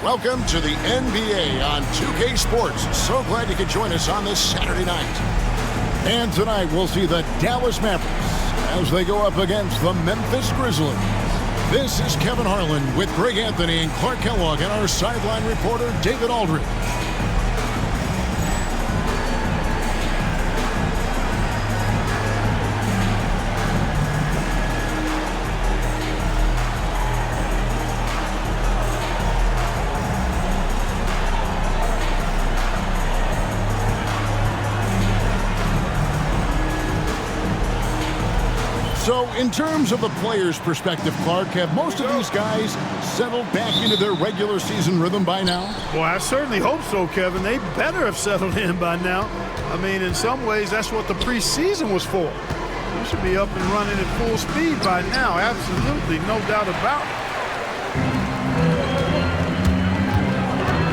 Welcome to the NBA on 2K Sports. So glad you could join us on this Saturday night. And tonight we'll see the Dallas Mavericks as they go up against the Memphis Grizzlies. This is Kevin Harlan with Greg Anthony and Clark Kellogg and our sideline reporter David Aldridge. So, in terms of the players' perspective, Clark, have most of these guys settled back into their regular season rhythm by now? Well, I certainly hope so, Kevin. They better have settled in by now. I mean, in some ways, that's what the preseason was for. You should be up and running at full speed by now. Absolutely, no doubt about it.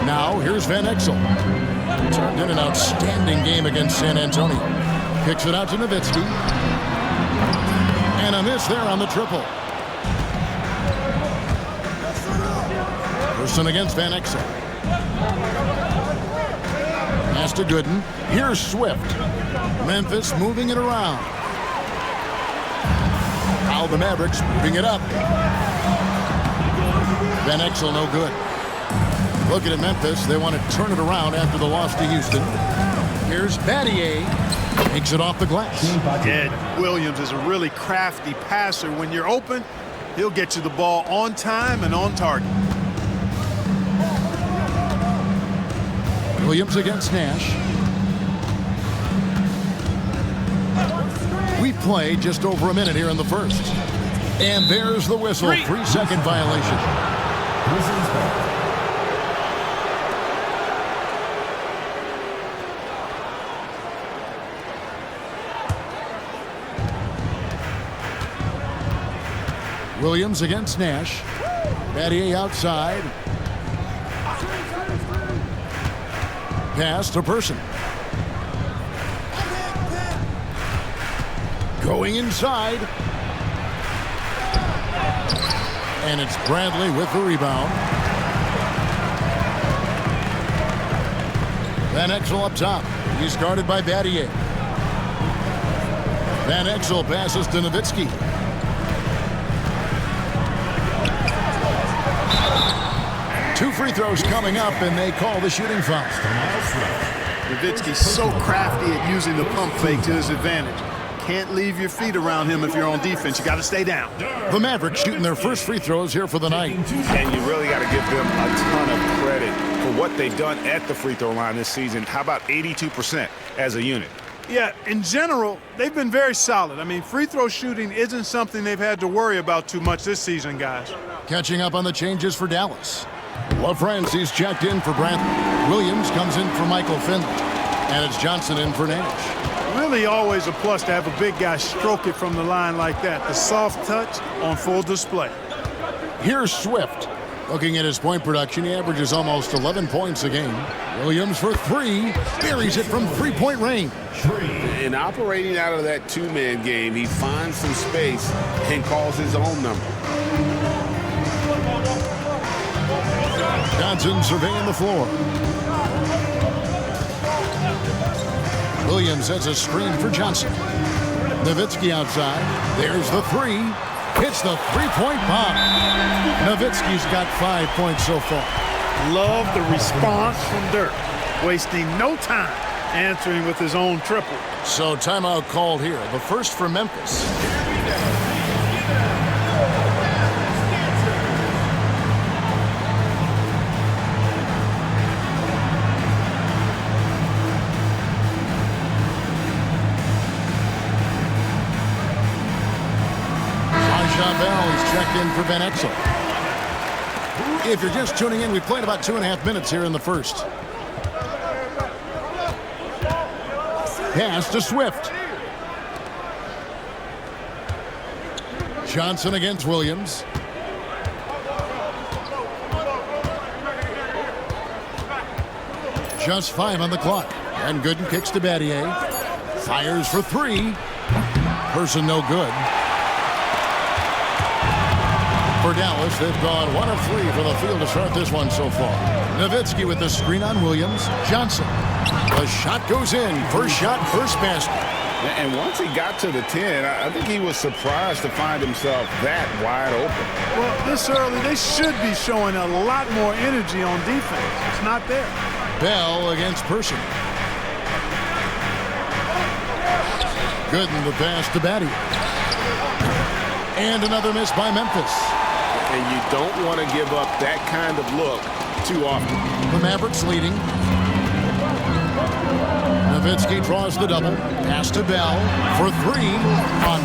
Now, here's Van Exel. Turned in an outstanding game against San Antonio. Kicks it out to Nowitzki. And a miss there on the triple. Person against Van Exel. Pass to Gooden. Here's Swift. Memphis moving it around. Now the Mavericks moving it up. Van Exel no good. Looking at Memphis, they want to turn it around after the loss to Houston. Here's Battier. Takes it off the glass. Yeah, Williams is a really crafty passer. When you're open, he'll get you the ball on time and on target. Williams against Nash. We play just over a minute here in the first. And there's the whistle. 3-second violation. Williams against Nash. Battier outside. Pass to Person. Going inside. And it's Bradley with the rebound. Van Exel up top. He's guarded by Battier. Van Exel passes to Nowitzki. Two free throws coming up, and they call the shooting foul. Nowitzki's so crafty at using the pump fake to his advantage. Can't leave your feet around him if you're on defense. You got to stay down. The Mavericks shooting their first free throws here for the night. And you really got to give them a ton of credit for what they've done at the free throw line this season. How about 82% as a unit? Yeah, in general, they've been very solid. I mean, free throw shooting isn't something they've had to worry about too much this season, guys. Catching up on the changes for Dallas. LaFrancie's checked in for Brantley. Williams comes in for Michael Finley. And it's Johnson in for Nash. Really always a plus to have a big guy stroke it from the line like that. The soft touch on full display. Here's Swift. Looking at his point production, he averages almost 11 points a game. Williams for three. Buries it from three-point range. And operating out of that two-man game, he finds some space and calls his own number. Johnson surveying the floor. Williams has a screen for Johnson. Nowitzki outside. There's the three. Hits the three-point bomb. Nowitzki's got 5 points so far. Love the response from Dirk. Wasting no time answering with his own triple. So timeout called here. The first for Memphis. Checked in for Van Exel. If you're just tuning in, we played about 2.5 minutes here in the first. Pass to Swift. Johnson against Williams. Just 5 on the clock. And Gooden kicks to Battier. Fires for three. Person no good. For Dallas, they've gone 1 of 3 from the field to start this one so far. Nowitzki with the screen on Williams. Johnson. The shot goes in. First shot, first basket. And once he got to the 10, I think he was surprised to find himself that wide open. Well, this early, they should be showing a lot more energy on defense. It's not there. Bell against Person. Gooden the pass to Batty. And another miss by Memphis. And you don't want to give up that kind of look too often. The Mavericks leading. Nowitzki draws the double. Pass to Bell for 3.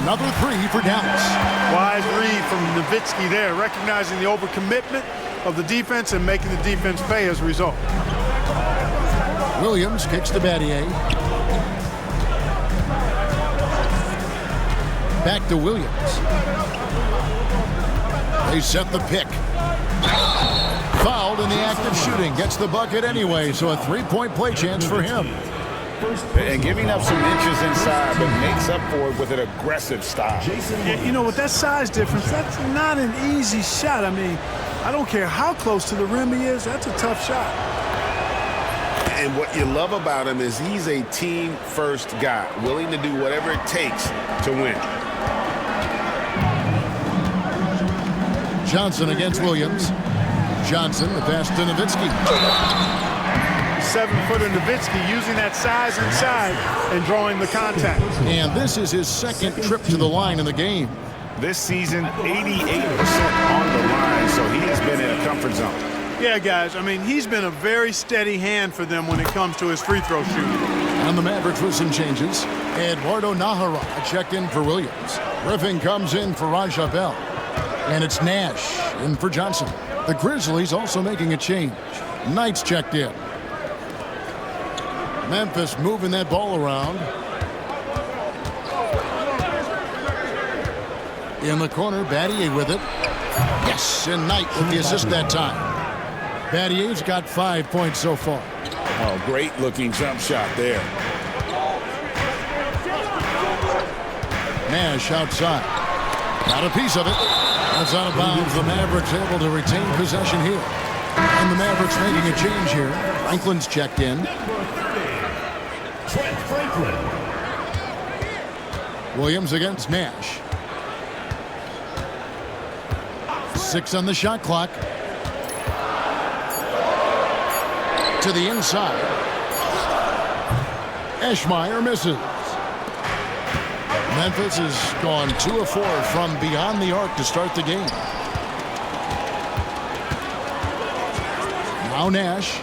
Another 3 for Dallas. Wise read from Nowitzki there, recognizing the overcommitment of the defense and making the defense pay as a result. Williams kicks to Battier. Back to Williams. They set the pick. Fouled in the act of shooting. Gets the bucket anyway, so a 3-point play chance for him. And giving up some inches inside, but makes up for it with an aggressive style. Yeah, you know, with that size difference, that's not an easy shot. I mean, I don't care how close to the rim he is, that's a tough shot. And what you love about him is he's a team-first guy, willing to do whatever it takes to win. Johnson against Williams. Johnson, the pass to Nowitzki. 7-footer Nowitzki using that size inside and drawing the contact. And this is his second trip to the line in the game. This season, 88% on the line, so he has been in a comfort zone. Yeah, guys, I mean, he's been a very steady hand for them when it comes to his free throw shooting. And the Mavericks with some changes. Eduardo Nahara checked in for Williams. Griffin comes in for Raja Bell. And it's Nash in for Johnson. The Grizzlies also making a change. Knight's checked in. Memphis moving that ball around. In the corner, Battier with it. Yes, and Knight with the assist that time. Battier's got 5 points so far. Oh, great looking jump shot there. Nash outside. Got a piece of it. That's out of bounds. The Mavericks able to retain possession here. And the Mavericks making a change here. Franklin's checked in. Trent Franklin. Williams against Nash. 6 on the shot clock. To the inside. Eschmeyer misses. Memphis has gone 2 of 4 from beyond the arc to start the game. Now Nash.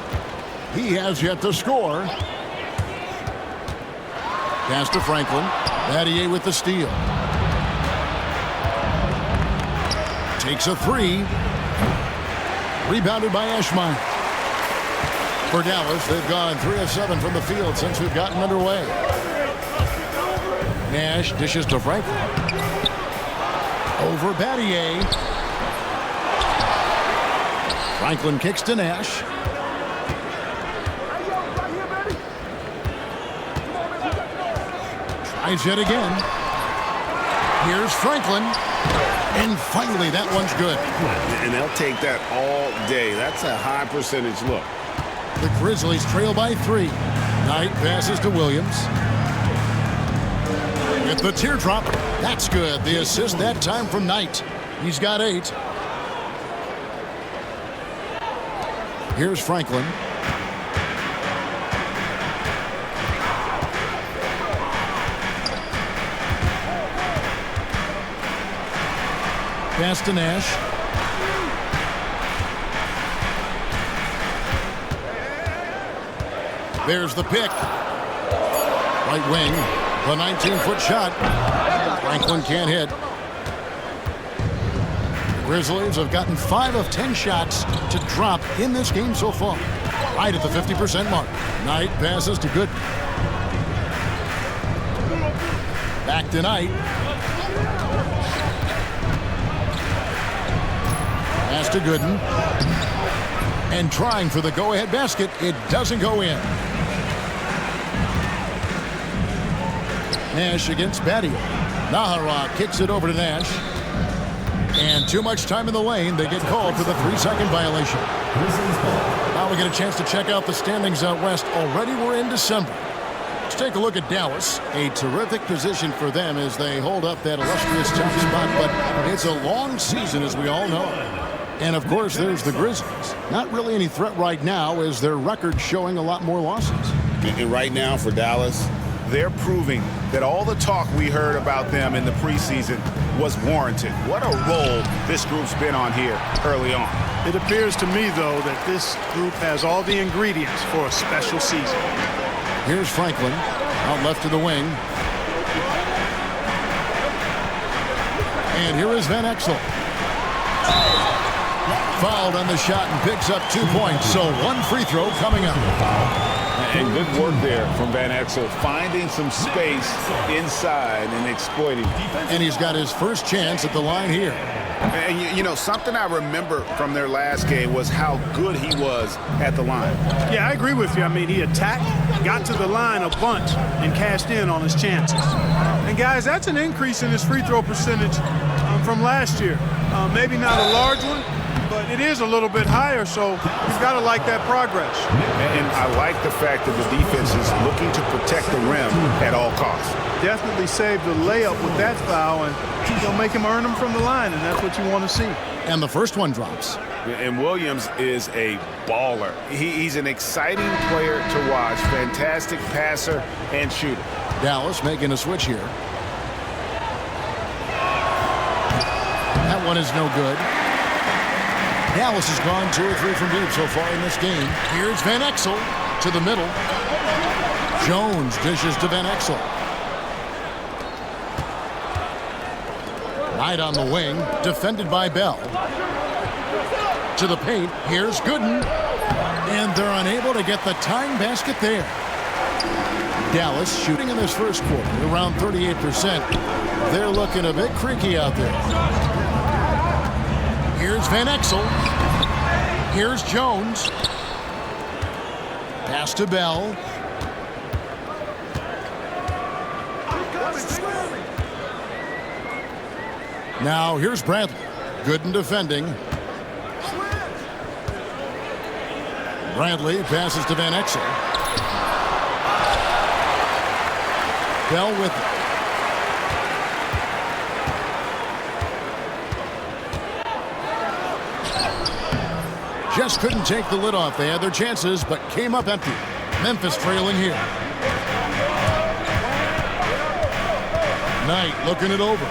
He has yet to score. Pass to Franklin. Battier with the steal. Takes a 3. Rebounded by Eschmeyer. For Dallas, they've gone 3 of 7 from the field since we've gotten underway. Nash dishes to Franklin. Over Battier. Franklin kicks to Nash. Tries yet again. Here's Franklin. And finally, that one's good. And they'll take that all day. That's a high percentage look. The Grizzlies trail by 3. Knight passes to Williams. With the teardrop, that's good. The assist that time from Knight. He's got 8. Here's Franklin. Pass to Nash. There's the pick. Right wing. The 19-foot shot. Franklin can't hit. The Grizzlies have gotten 5 of 10 shots to drop in this game so far. Right at the 50% mark. Knight passes to Gooden. Back to Knight. Pass to Gooden. And trying for the go-ahead basket. It doesn't go in. Nash against Battier. Nahara kicks it over to Nash. And too much time in the lane. They get called for the 3-second violation. Now we get a chance to check out the standings out west. Already we're in December. Let's take a look at Dallas. A terrific position for them as they hold up that illustrious top spot. But it's a long season, as we all know. And, of course, there's the Grizzlies. Not really any threat right now as their record showing a lot more losses. And right now for Dallas, they're proving that all the talk we heard about them in the preseason was warranted. What a role this group's been on here early on. It appears to me, though, that this group has all the ingredients for a special season. Here's Franklin, out left to the wing. And here is Van Exel. Fouled on the shot and picks up 2 points. So one free throw coming up. And good work there from Van Exel, finding some space inside and exploiting. And he's got his first chance at the line here. And you know, something I remember from their last game was how good he was at the line. Yeah, I agree with you. I mean, he attacked, got to the line a bunch, and cashed in on his chances. And, guys, that's an increase in his free throw percentage from last year. Maybe not a large one, but it is a little bit higher, so you've got to like that progress. And I like the fact that the defense is looking to protect the rim at all costs. Definitely saved the layup with that foul, and you'll make him earn them from the line, and that's what you want to see. And the first one drops. And Williams is a baller. He's an exciting player to watch, fantastic passer and shooter. Dallas making a switch here. That one is no good. Dallas has gone 2 or 3 from deep so far in this game. Here's Van Exel to the middle. Jones dishes to Van Exel. Right on the wing, defended by Bell. To the paint, here's Gooden. And they're unable to get the tying basket there. Dallas shooting in this first quarter around 38%. They're looking a bit creaky out there. Here's Van Exel. Here's Jones. Pass to Bell. Now here's Bradley. Gooden defending. Bradley passes to Van Exel. Bell with it. Just couldn't take the lid off. They had their chances, but came up empty. Memphis trailing here. Knight looking it over.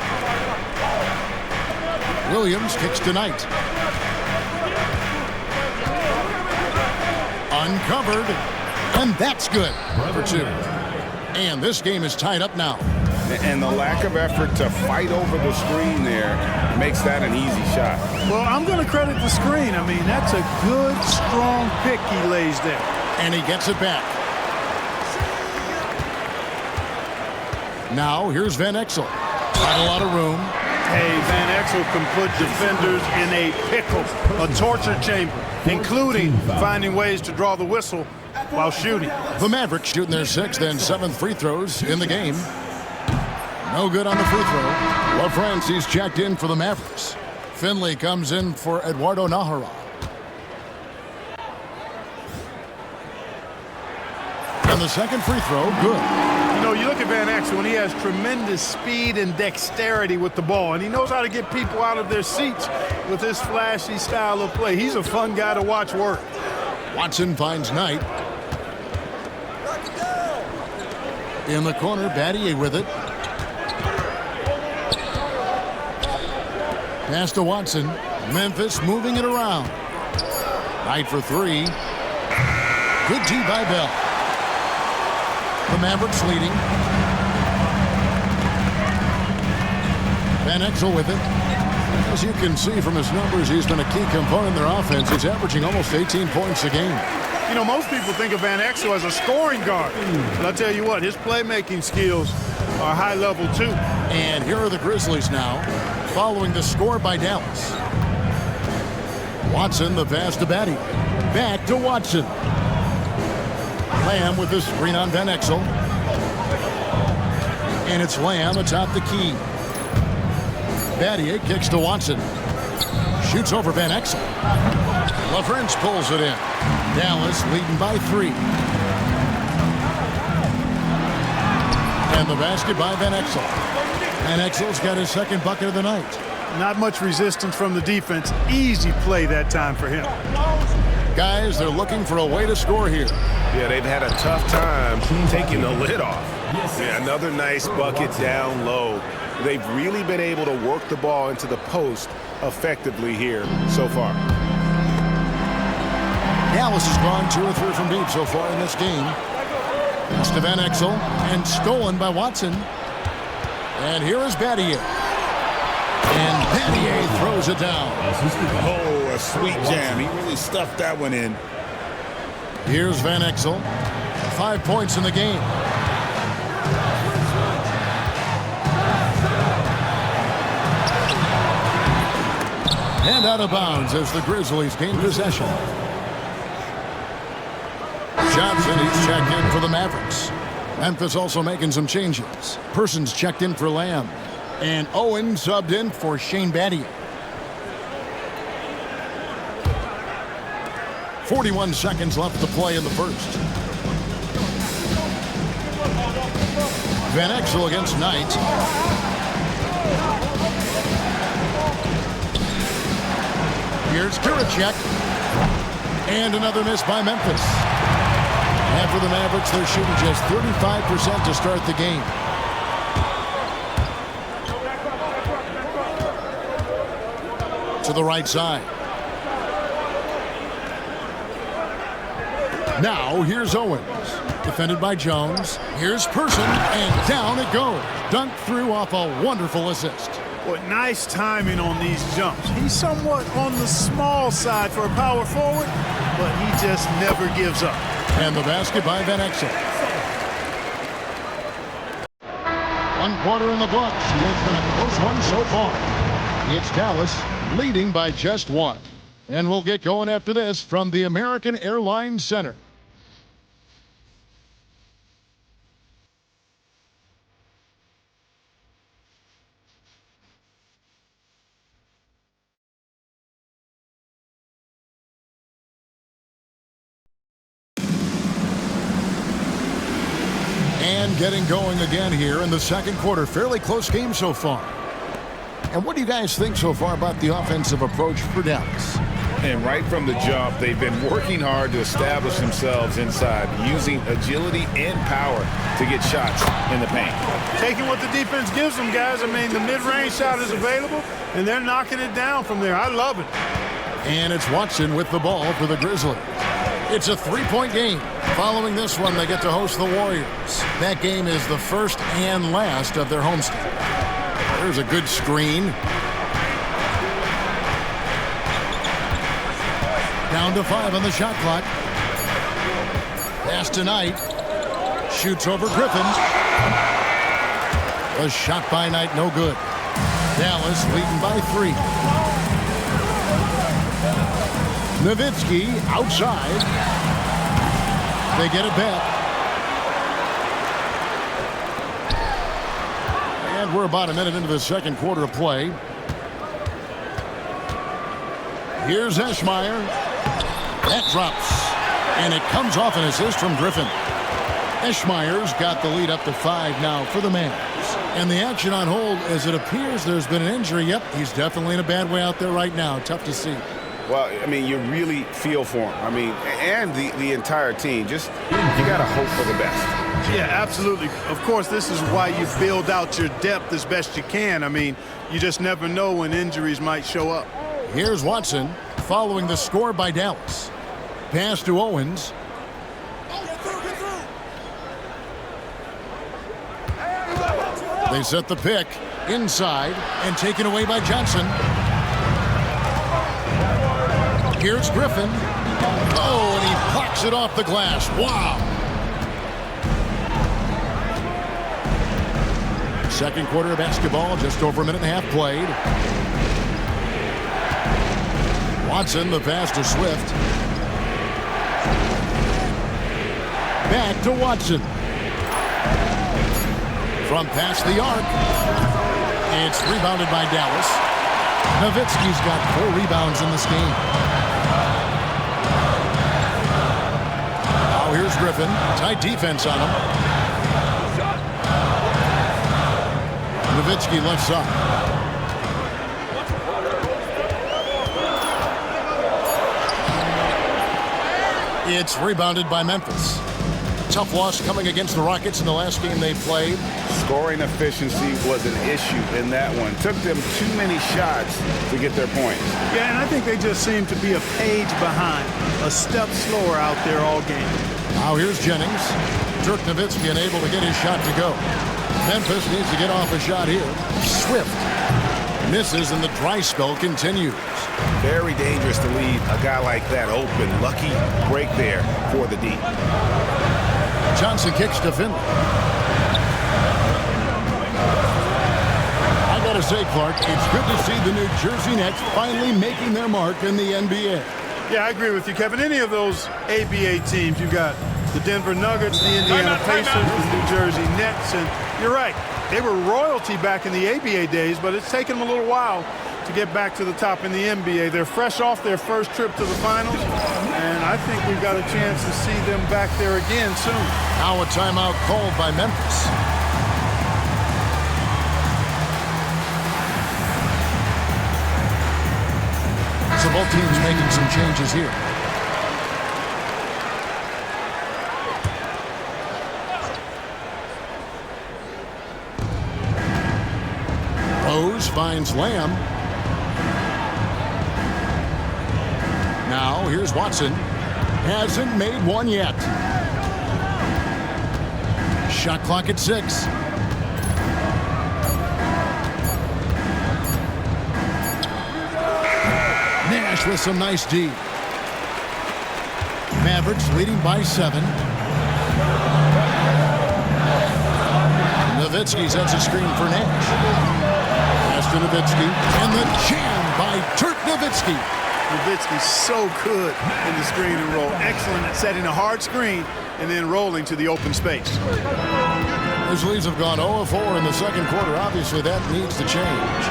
Williams kicks to Knight. Uncovered, and that's good for 2. And this game is tied up now. And the lack of effort to fight over the screen there makes that an easy shot. Well, I'm going to credit the screen. I mean, that's a good, strong pick he lays there. And he gets it back. Now, here's Van Exel. Not a lot of room. Hey, Van Exel can put defenders in a pickle, a torture chamber, including finding ways to draw the whistle while shooting. The Mavericks shooting their 6th and 7th free throws in the game. No good on the free throw. Well, friends, he's checked in for the Mavericks. Finley comes in for Eduardo Nahara. And the second free throw, good. You know, you look at Van Exel, and he has tremendous speed and dexterity with the ball, and he knows how to get people out of their seats with his flashy style of play. He's a fun guy to watch work. Watson finds Knight. In the corner, Battier with it. Pass to Watson. Memphis moving it around. Knight for 3. Good D by Bell. The Mavericks leading. Van Exel with it. As you can see from his numbers, he's been a key component in their offense. He's averaging almost 18 points a game. You know, most people think of Van Exel as a scoring guard. But I'll tell you what, his playmaking skills are high level too. And here are the Grizzlies now, following the score by Dallas. Watson, the pass to Battier. Back to Watson. Lamb with the screen on Van Exel. And it's Lamb atop the key. Battier kicks to Watson. Shoots over Van Exel. LaFrance pulls it in. Dallas leading by 3. And the basket by Van Exel. Van Exel's got his second bucket of the night. Not much resistance from the defense. Easy play that time for him. Guys, they're looking for a way to score here. Yeah, they've had a tough time taking the lid off. Yeah, another nice bucket down low. They've really been able to work the ball into the post effectively here so far. Dallas has gone 2 or 3 from deep so far in this game. It's to Van Exel and stolen by Watson. And here is Battier. And Battier throws it down. Oh, a sweet jam. He really stuffed that one in. Here's Van Exel. 5 points in the game. And out of bounds as the Grizzlies gain possession. Johnson, he's checked in for the Mavericks. Memphis also making some changes. Persons checked in for Lamb. And Owen subbed in for Shane Battier. 41 seconds left to play in the first. Van Exel against Knight. Here's Kuricek. And another miss by Memphis. And for the Mavericks, they're shooting just 35% to start the game. To the right side. Now, here's Owens. Defended by Jones. Here's Person, and down it goes. Dunked through off a wonderful assist. What nice timing on these jumps. He's somewhat on the small side for a power forward, but he just never gives up. And the basket by Van Exel. 1 quarter in the books. It's been a close one so far. It's Dallas leading by just 1. And we'll get going after this from the American Airlines Center. And getting going again here in the second quarter. Fairly close game so far. And what do you guys think so far about the offensive approach for Dallas? And right from the jump, they've been working hard to establish themselves inside, using agility and power to get shots in the paint. Taking what the defense gives them, guys. I mean, the mid-range shot is available, and they're knocking it down from there. I love it. And it's Watson with the ball for the Grizzlies. It's a 3-point game. Following this one, they get to host the Warriors. That game is the first and last of their homestand. There's a good screen. Down to 5 on the shot clock. Pass to Knight. Shoots over Griffin. A shot by Knight, no good. Dallas leading by 3. Nowitzki outside. They get it back. And we're about a minute into the second quarter of play. Here's Eschmeyer. That drops. And it comes off an assist from Griffin. Eschmeyer's got the lead up to 5 now for the Mavs. And the action on hold, as it appears there's been an injury. Yep, he's definitely in a bad way out there right now. Tough to see. Well, I mean, you really feel for him. I mean, and the entire team. Just, you got to hope for the best. Yeah, absolutely. Of course, this is why you build out your depth as best you can. I mean, you just never know when injuries might show up. Here's Watson following the score by Dallas. Pass to Owens. They set the pick inside and taken away by Johnson. Here's Griffin. Oh, and he blocks it off the glass. Wow. Second quarter of basketball, just over a minute and a half played. Watson, the pass to Swift. Back to Watson. From past the arc. It's rebounded by Dallas. Nowitzki's got 4 rebounds in this game. Now here's Griffin. Tight defense on him. Nowitzki left side. It's rebounded by Memphis. Tough loss coming against the Rockets in the last game they played. Scoring efficiency was an issue in that one. Took them too many shots to get their points. Yeah, and I think they just seem to be a page behind, a step slower out there all game. Now here's Jennings. Dirk Nowitzki unable to get his shot to go. Memphis needs to get off a shot here. Swift misses and the dry spell continues. Very dangerous to leave a guy like that open. Lucky break there for the D. Johnson kicks to Finley. I gotta say, Clark, it's good to see the New Jersey Nets finally making their mark in the NBA. Yeah, I agree with you, Kevin. Any of those ABA teams, you got the Denver Nuggets, the Indiana Pacers, the New Jersey Nets, and you're right. They were royalty back in the ABA days, but it's taken them a little while to get back to the top in the NBA. They're fresh off their first trip to the finals, and I think we've got a chance to see them back there again soon. Now a timeout called by Memphis. So both teams making some changes here. Rose finds Lamb. Now here's Watson. Hasn't made one yet. Shot clock at 6. Nash with some nice D. Mavericks leading by 7. Nowitzki sets a screen for Nash. Pass to Nowitzki, and the jam by Dirk Nowitzki. Nowitzki's so good in the screen and roll. Excellent at setting a hard screen and then rolling to the open space. Grizzlies have gone 0 of 4 in the second quarter. Obviously, that needs to change.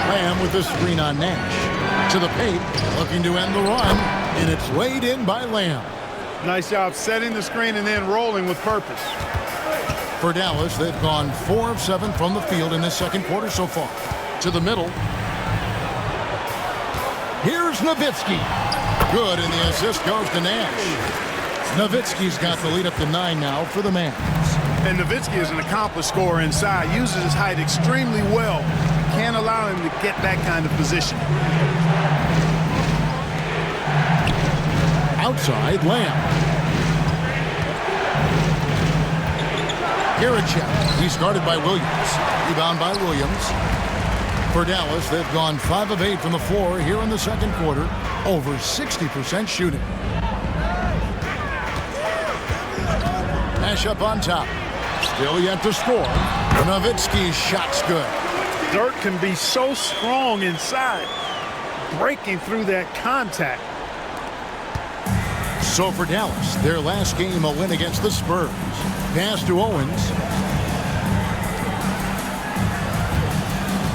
Lamb with the screen on Nash. To the paint, looking to end the run, and it's laid in by Lamb. Nice job setting the screen and then rolling with purpose. For Dallas, they've gone 4 of 7 from the field in this second quarter so far. To the middle. Here's Nowitzki. Good, and the assist goes to Nash. Nowitzki's got the lead up to 9 now for the Mavs. And Nowitzki is an accomplished scorer inside. Uses his height extremely well. Can't allow him to get that kind of position. Outside, Lamb. Garachek. He's guarded by Williams. Rebound by Williams. For Dallas, they've gone 5 of 8 from the floor here in the second quarter. Over 60% shooting. Nash up on top. Still yet to score. Nowitzki's shot's good. Dirk can be so strong inside, breaking through that contact. So for Dallas, their last game a win against the Spurs. Pass to Owens.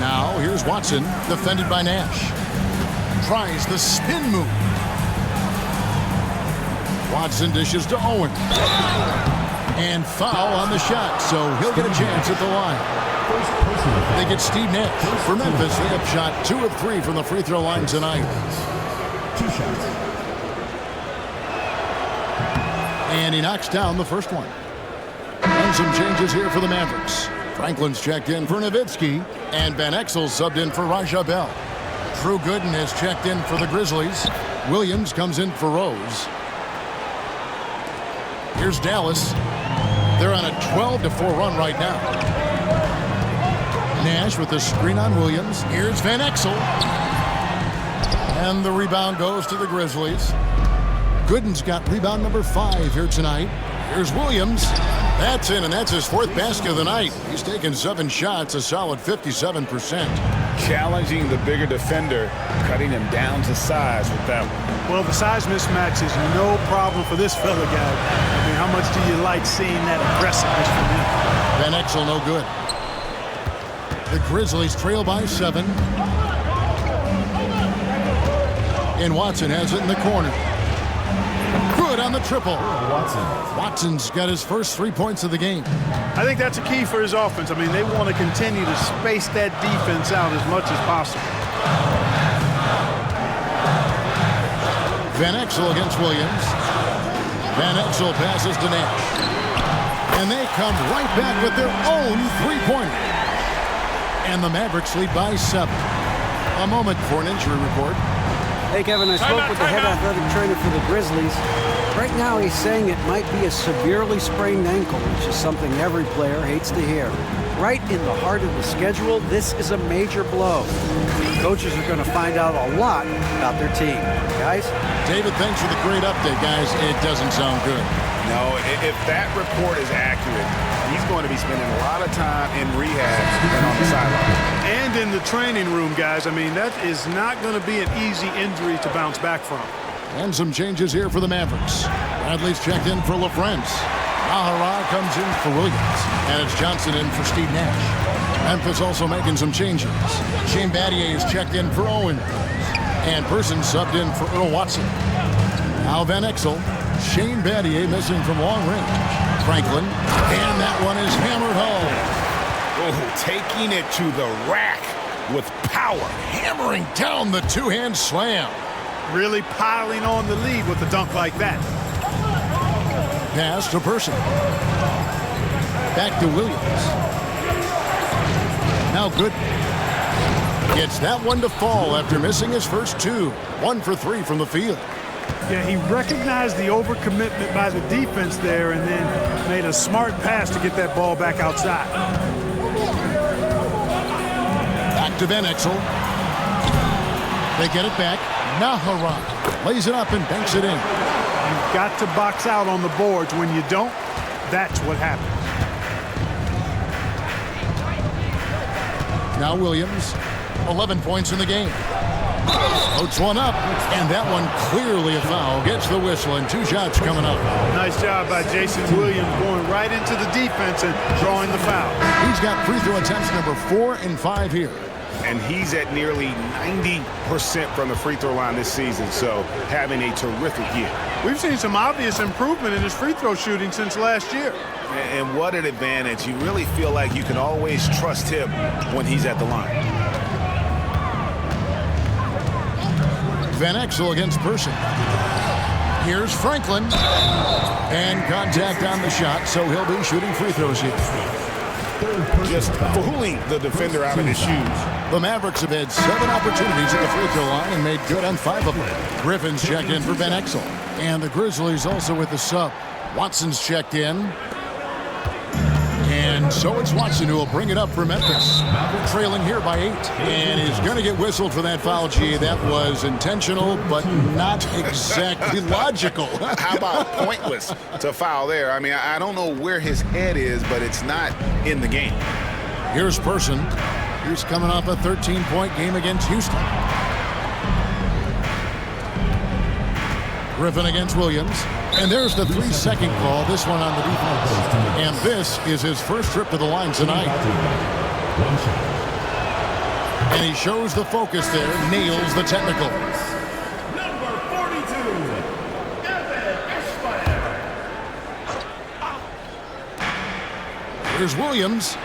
Now here's Watson, defended by Nash. Tries the spin move. Watson dishes to Owens. And foul on the shot, so he'll get a chance at the line. They get Steve Nash. For Memphis, they have shot 2 of 3 from the free throw line tonight. 2 shots. And he knocks down the first one. And some changes here for the Mavericks. Franklin's checked in for Nowitzki, and Van Exel subbed in for Raja Bell. Drew Gooden has checked in for the Grizzlies. Williams comes in for Rose. Here's Dallas. They're on a 12-4 run right now. Nash with the screen on Williams. Here's Van Exel. And the rebound goes to the Grizzlies. Gooden's got rebound number 5 here tonight. Here's Williams. That's in, and that's his 4th basket of the night. He's taken 7 shots, a solid 57%. Challenging the bigger defender, cutting him down to size with that one. Well, the size mismatch is no problem for this fella, guy. I mean, how much do you like seeing that aggressiveness from him? Van Exel no good. The Grizzlies trail by 7. And Watson has it in the corner. Good on the triple. Watson's got his first 3 points of the game. I think that's a key for his offense. I mean, they want to continue to space that defense out as much as possible. Van Exel against Williams. Van Exel passes to Nash. And they come right back with their own three-pointer. And the Mavericks lead by 7. A moment for an injury report. Hey, Kevin, I spoke with the head athletic trainer for the Grizzlies. Right now, he's saying it might be a severely sprained ankle, which is something every player hates to hear. Right in the heart of the schedule, this is a major blow. Coaches are going to find out a lot about their team. Guys? David, thanks for the great update, guys. It doesn't sound good. No, if that report is accurate, he's going to be spending a lot of time in rehab and on the sideline. And in the training room, guys. I mean, that is not going to be an easy injury to bounce back from. And some changes here for the Mavericks. Bradley's checked in for LaFrance. Ahara comes in for Williams. And it's Johnson in for Steve Nash. Memphis also making some changes. Shane Battier is checked in for Owen. And Person subbed in for Earl Watson. Now Van Exel. Shane Battier missing from long range. Franklin. And that one is hammered home. Oh, taking it to the rack with power. Hammering down the two-hand slam. Really piling on the lead with a dunk like that. Pass to Person. Back to Williams. Now good. Gets that one to fall after missing his first 2. 1 for 3 from the field. Yeah, he recognized the overcommitment by the defense there and then made a smart pass to get that ball back outside. Back to Van Exel. They get it back. Nahara lays it up and banks it in. You've got to box out on the boards. When you don't, that's what happens. Now Williams, 11 points in the game. Floats one up, and that one clearly a foul. Gets the whistle, and 2 shots coming up. Nice job by Jason Williams going right into the defense and drawing the foul. He's got free throw attempts number 4 and 5 here. And he's at nearly 90% from the free throw line this season, so having a terrific year. We've seen some obvious improvement in his free throw shooting since last year. And what an advantage. You really feel like you can always trust him when he's at the line. Van Exel against Person. Here's Franklin. And contact on the shot, so he'll be shooting free throws here. Just fooling the defender out of his shoes. The Mavericks have had 7 opportunities at the free throw line and made good on 5 of them. Griffin's checked in for Van Exel. And the Grizzlies also with the sub. Watson's checked in. And so it's Watson who will bring it up for Memphis. Trailing here by 8. And is going to get whistled for that foul, G. That was intentional, but not exactly logical. How about pointless to foul there? I mean, I don't know where his head is, but it's not in the game. Here's Person. He's coming off a 13-point game against Houston. Griffin against Williams. And there's the 3-second call, this one on the defense. And this is his first trip to the line tonight. And he shows the focus there, nails the technical. Number 42, Here's Williams.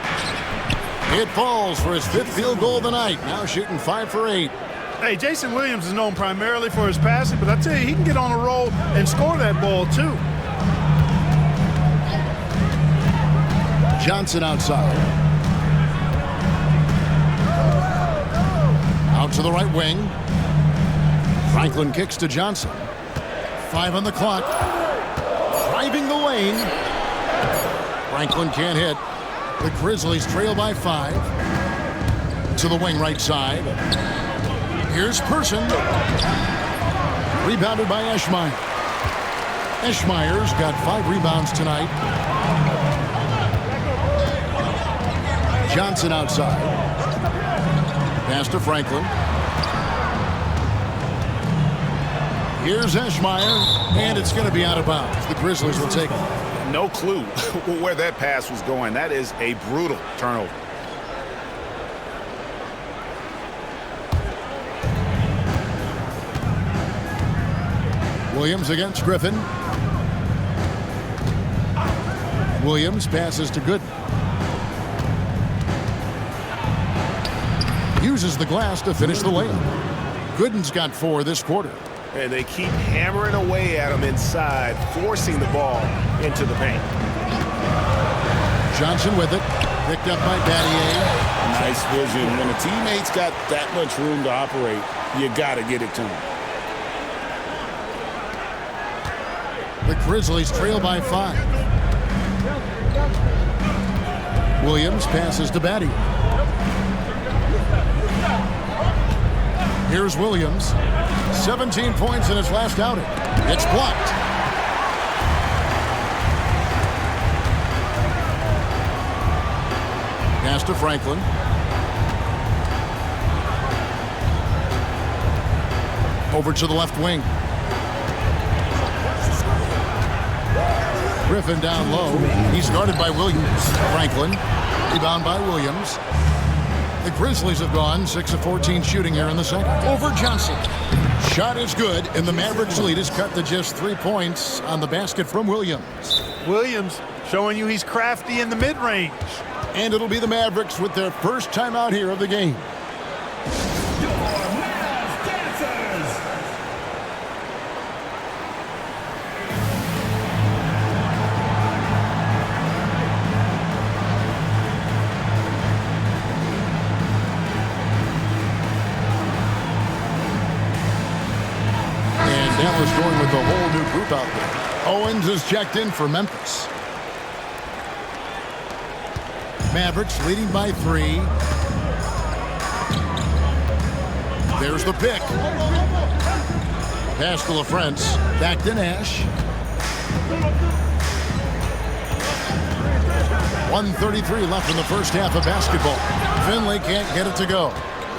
It falls for his 5th field goal of the night. Now shooting 5 for 8. Hey, Jason Williams is known primarily for his passing, but I tell you, he can get on a roll and score that ball, too. Johnson outside. Out to the right wing. Franklin kicks to Johnson. 5 on the clock. Driving the lane. Franklin can't hit. The Grizzlies trail by 5. To the wing right side. Here's Person. Rebounded by Eschmeyer. Eschmeyer's got 5 rebounds tonight. Johnson outside. Pass to Franklin. Here's Eschmeyer, and it's going to be out of bounds. The Grizzlies will take it. No clue where that pass was going. That is a brutal turnover. Williams against Griffin. Williams passes to Gooden. Uses the glass to finish the layup. Gooden's got 4 this quarter. And they keep hammering away at him inside, forcing the ball into the paint. Johnson with it. Picked up by Battier. Nice vision. When a teammate's got that much room to operate, you got to get it to him. The Grizzlies trail by 5. Williams passes to Battier. Here's Williams. 17 points in his last outing. It's blocked. Pass to Franklin. Over to the left wing. Griffin down low. He's guarded by Williams. Franklin. Rebound by Williams. The Grizzlies have gone 6 of 14 shooting here in the second. Over Johnson. Shot is good, and the Mavericks lead is cut to just 3 points on the basket from Williams. Williams showing you he's crafty in the mid-range. And it'll be the Mavericks with their first timeout here of the game. Dallas going with a whole new group out there. Owens is checked in for Memphis. Mavericks leading by 3. There's the pick. Pass to LaFrance. Back to Nash. 1:33 left in the first half of basketball. Finley can't get it to go.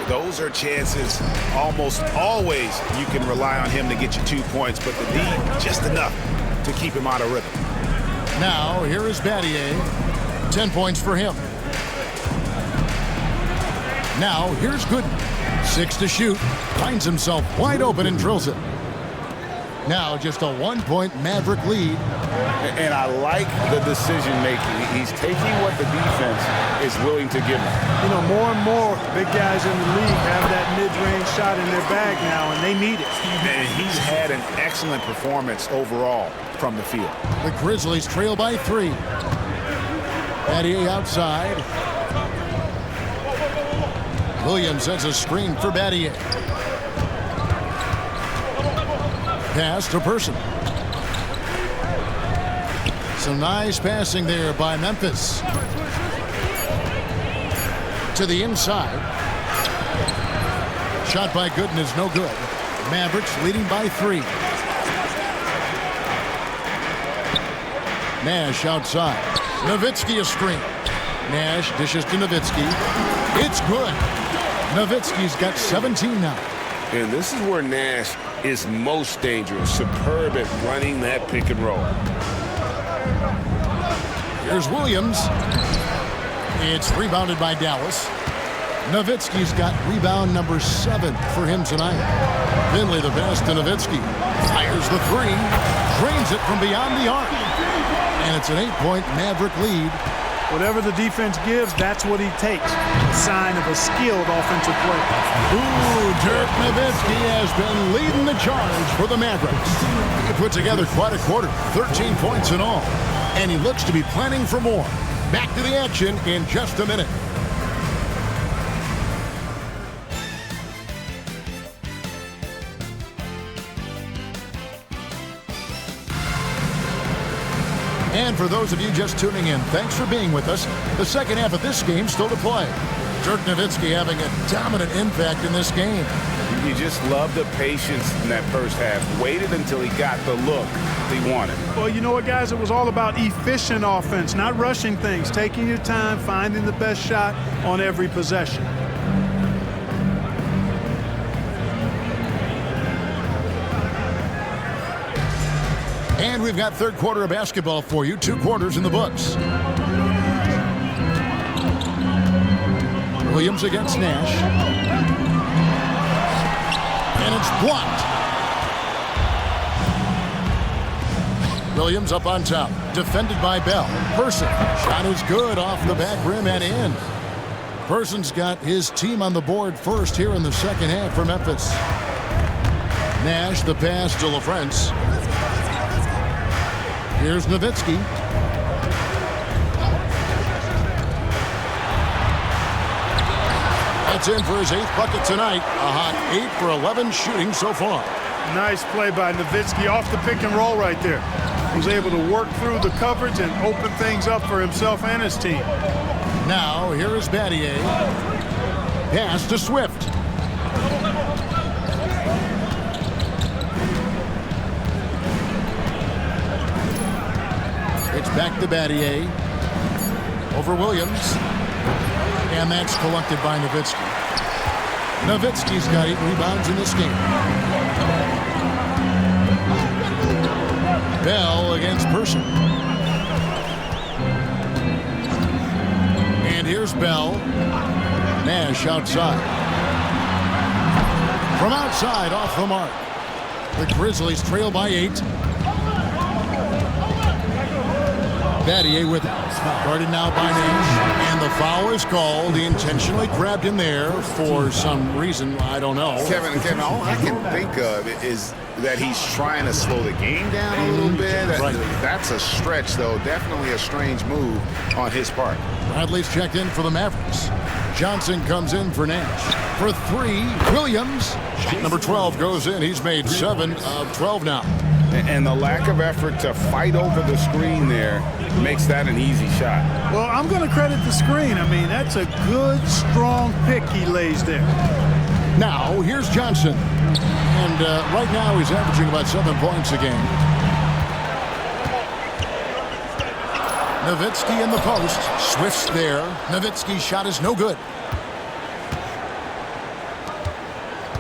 Those are chances almost always you can rely on him to get you 2 points, but the D just enough to keep him out of rhythm. Now, here is Battier. 10 points for him. Now, here's Gooden. 6 to shoot. Finds himself wide open and drills it. Now, just a 1-point Maverick lead. And I like the decision-making. He's taking what the defense is willing to give him. You know, more and more big guys in the league have that mid-range shot in their bag now, and they need it. And he's had an excellent performance overall from the field. The Grizzlies trail by 3. Battier outside. Williams sets a screen for Battier. Pass to Person. Some nice passing there by Memphis. To the inside. Shot by Gooden is no good. Mavericks leading by 3. Nash outside. Nowitzki a screen. Nash dishes to Nowitzki. It's good. Nowitzki's got 17 now. And this is where Nash is most dangerous. Superb at running that pick and roll. Here's Williams. It's rebounded by Dallas. Nowitzki's got rebound number 7 for him tonight. Finley the pass to Nowitzki. Fires the 3. Drains it from beyond the arc. And it's an 8-point Maverick lead. Whatever the defense gives, that's what he takes. A sign of a skilled offensive player. Ooh, Dirk Nowitzki has been leading the charge for the Mavericks. He put together quite a quarter, 13 points in all. And he looks to be planning for more. Back to the action in just a minute. And for those of you just tuning in, thanks for being with us. The second half of this game still to play. Dirk Nowitzki having a dominant impact in this game. You just love the patience in that first half. Waited until he got the look he wanted. Well, you know what, guys? It was all about efficient offense, not rushing things, taking your time, finding the best shot on every possession. And we've got third quarter of basketball for you. 2 quarters in the books. Williams against Nash. And it's blocked. Williams up on top. Defended by Bell. Person. Shot is good off the back rim and in. Person's got his team on the board first here in the second half for Memphis. Nash, the pass to LaFrance. Here's Nowitzki. That's in for his 8th bucket tonight. A hot 8 for 11 shooting so far. Nice play by Nowitzki off the pick and roll right there. He was able to work through the coverage and open things up for himself and his team. Now, here is Battier. Pass to Swift. It's back to Battier. Over Williams. And that's collected by Nowitzki. Nowitzki's got 8 rebounds in this game. Bell against Person. And here's Bell. Nash outside. From outside, off the mark. The Grizzlies trail by 8. Battier with it. Guarded now by Nash. And the foul is called. He intentionally grabbed him there for some reason. I don't know. Kevin, all I can think of is that he's trying to slow the game down a little bit. Right. That's a stretch, though. Definitely a strange move on his part. Bradley's checked in for the Mavericks. Johnson comes in for Nash. For 3, Williams. Shot number 12 goes in. He's made 7 of 12 now. And the lack of effort to fight over the screen there makes that an easy shot. Well, I'm going to credit the screen. I mean, that's a good, strong pick he lays there. Now, here's Johnson. And right now he's averaging about 7 points a game. Nowitzki in the post. Swift's there. Nowitzki's shot is no good.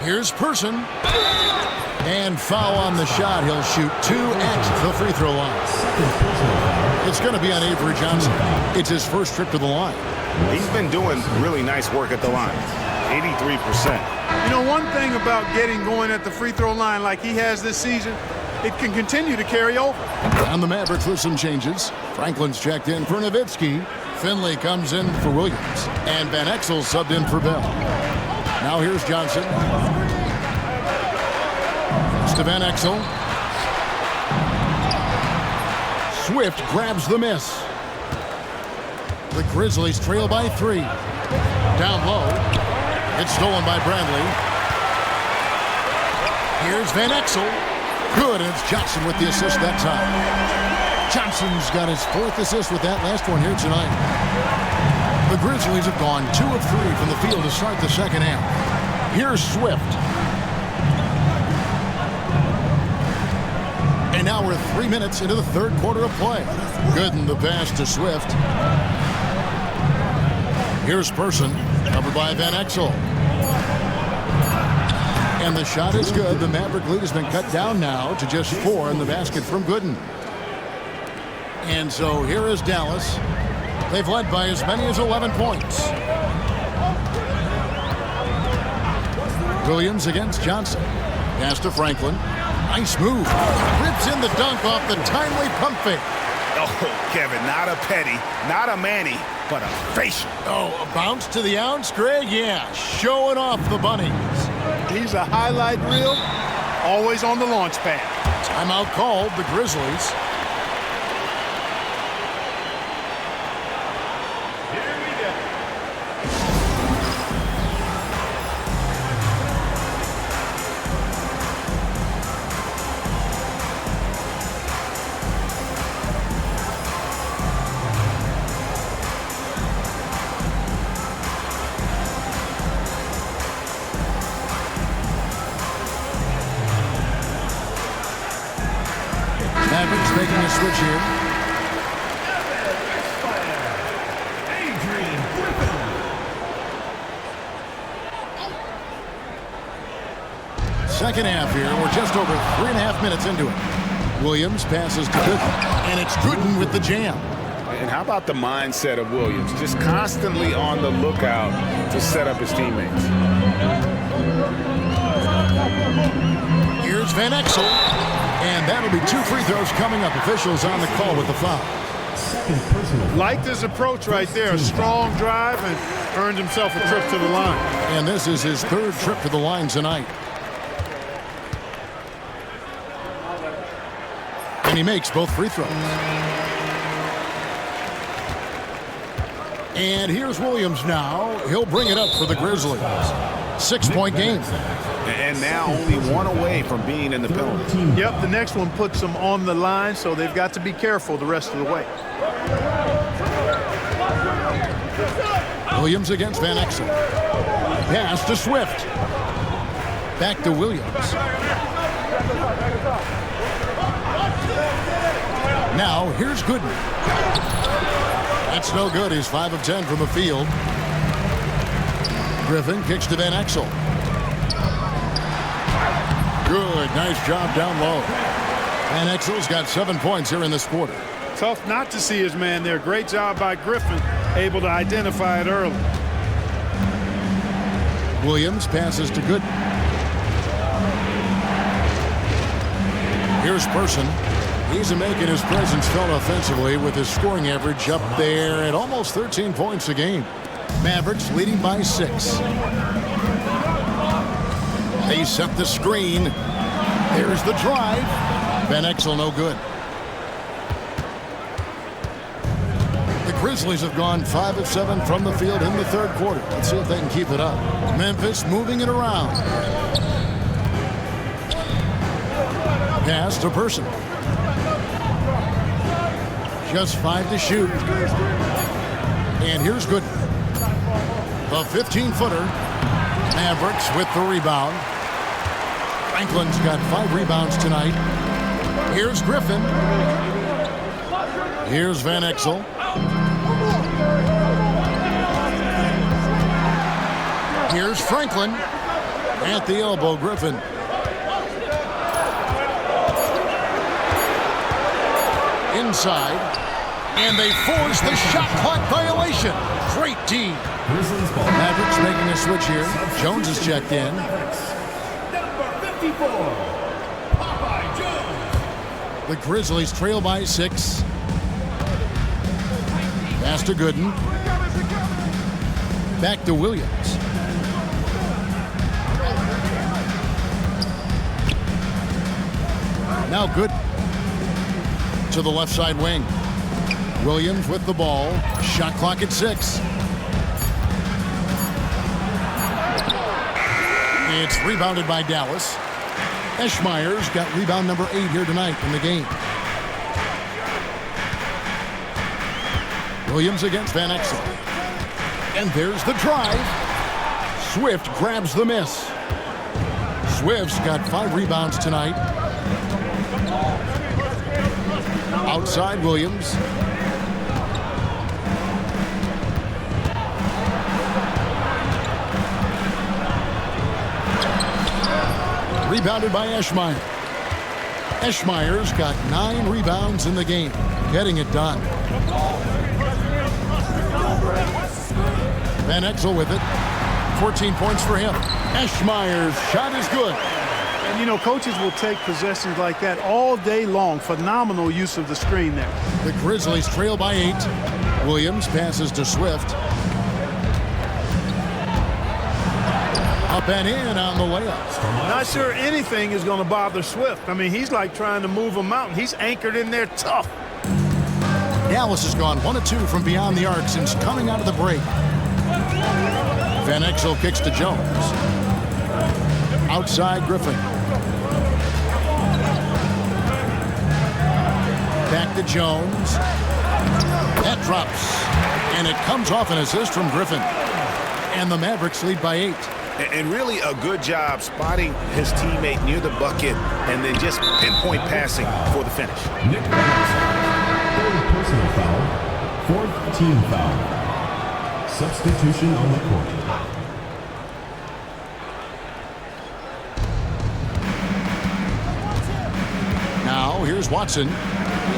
Here's Person. And foul on the shot. He'll shoot 2 at the free throw line. It's going to be on Avery Johnson. It's his first trip to the line. He's been doing really nice work at the line. 83%. You know, one thing about getting going at the free throw line like he has this season, it can continue to carry over. On the Mavericks with some changes. Franklin's checked in for Nowitzki. Finley comes in for Williams. And Van Exel subbed in for Bell. Now here's Johnson. To Van Exel. Swift grabs the miss. The Grizzlies trail by 3. Down low. It's stolen by Bradley. Here's Van Exel. Good, and it's Johnson with the assist that time. Johnson's got his 4th assist with that last one here tonight. The Grizzlies have gone 2 of 3 from the field to start the second half. Here's Swift. And now we're 3 minutes into the third quarter of play. Good in the pass to Swift. Here's Person, covered by Van Exel. And the shot is good. The Maverick lead has been cut down now to just 4 in the basket from Gooden. And so here is Dallas. They've led by as many as 11 points. Williams against Johnson. Pass to Franklin. Nice move. Rips in the dunk off the timely pump fake. Oh, Kevin, not a Petty, not a Manny, but a facial. Oh, a bounce to the ounce, Greg? Yeah, showing off the bunnies. He's a highlight reel, always on the launch pad. Timeout called, the Grizzlies. Mavericks making a switch here. Second half here. We're just over 3.5 minutes into it. Williams passes to Gooden, and it's Gooden with the jam. And how about the mindset of Williams? Just constantly on the lookout to set up his teammates. Here's Van Exel. And that'll be 2 free throws coming up. Officials on the call with the foul. Liked his approach right there. A strong drive and earned himself a trip to the line. And this is his 3rd trip to the line tonight. And he makes both free throws. And here's Williams now. He'll bring it up for the Grizzlies. 6-point game. And now only 1 away from being in the penalty. Yep, the next one puts them on the line, so they've got to be careful the rest of the way. Williams against Van Exel. Pass to Swift. Back to Williams. Now, here's Gooden. That's no good. He's 5 of 10 from the field. Griffin kicks to Van Exel. Good. Nice job down low. Van Exel's got 7 points here in this quarter. Tough not to see his man there. Great job by Griffin, able to identify it early. Williams passes to Gooden. Here's Person. He's making his presence felt offensively with his scoring average up there at almost 13 points a game. Mavericks leading by 6. They set the screen. There's the drive. Van Exel no good. The Grizzlies have gone 5 of 7 from the field in the 3rd quarter. Let's see if they can keep it up. Memphis moving it around. Pass to Person. Just 5 to shoot. And here's Gooden. The 15-footer. Mavericks with the rebound. Franklin's got 5 rebounds tonight. Here's Griffin. Here's Van Exel. Here's Franklin. At the elbow, Griffin. Inside. And they force the shot clock violation. Great D. Mavericks making a switch here. Jones is checked in. The Grizzlies trail by 6. Pass to Gooden. Back to Williams. Now Gooden. To the left side wing. Williams with the ball. Shot clock at 6. It's rebounded by Dallas. Eschmeyer's got rebound number 8 here tonight in the game. Williams against Van Exel. And there's the drive. Swift grabs the miss. Swift's got 5 rebounds tonight. Outside Williams. Rebounded by Eschmeyer. Eschmeyer's got 9 rebounds in the game. Getting it done. Van Exel with it. 14 points for him. Eschmeyer's shot is good. And, you know, coaches will take possessions like that all day long. Phenomenal use of the screen there. The Grizzlies trail by 8. Williams passes to Swift. Up and in on the layup. Not sure anything is going to bother Swift. I mean, he's like trying to move a mountain. He's anchored in there tough. Dallas has gone 1 of 2 from beyond the arc since coming out of the break. Van Exel kicks to Jones. Outside Griffin. Back to Jones. That drops. And it comes off an assist from Griffin. And the Mavericks lead by 8. And really a good job spotting his teammate near the bucket and then just pinpoint passing for the finish. Third personal foul, 4th team foul. Substitution on the court. Now here's Watson. He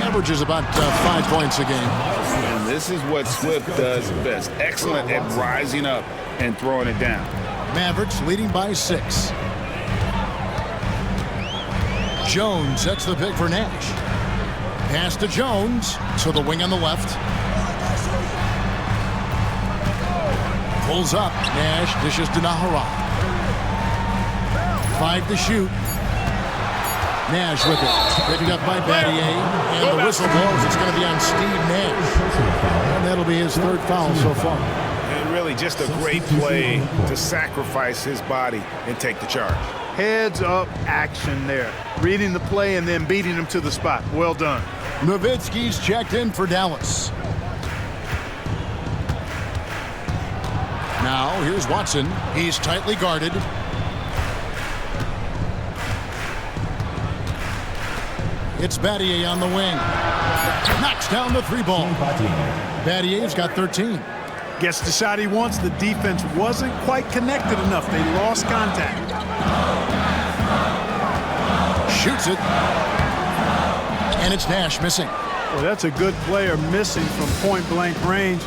averages about 5 points a game. And this is what Swift does best. Excellent at rising up and throwing it down. Mavericks leading by 6. Jones sets the pick for Nash. Pass to Jones, so the wing on the left. Pulls up, Nash dishes to Nahara. 5 to shoot. Nash with it, picked up by Battier, and the whistle blows. It's going to be on Steve Nash, and that'll be his 3rd foul so far. And really just a great play to sacrifice his body and take the charge. Heads up action there. Reading the play and then beating him to the spot. Well done. Nowitzki's checked in for Dallas. Now here's Watson. He's tightly guarded. It's Battier on the wing. Knocks down the 3-ball. Battier's got 13. Gets the shot he wants. The defense wasn't quite connected enough. They lost contact. Shoots it. And it's Nash missing. Well, that's a good player missing from point-blank range.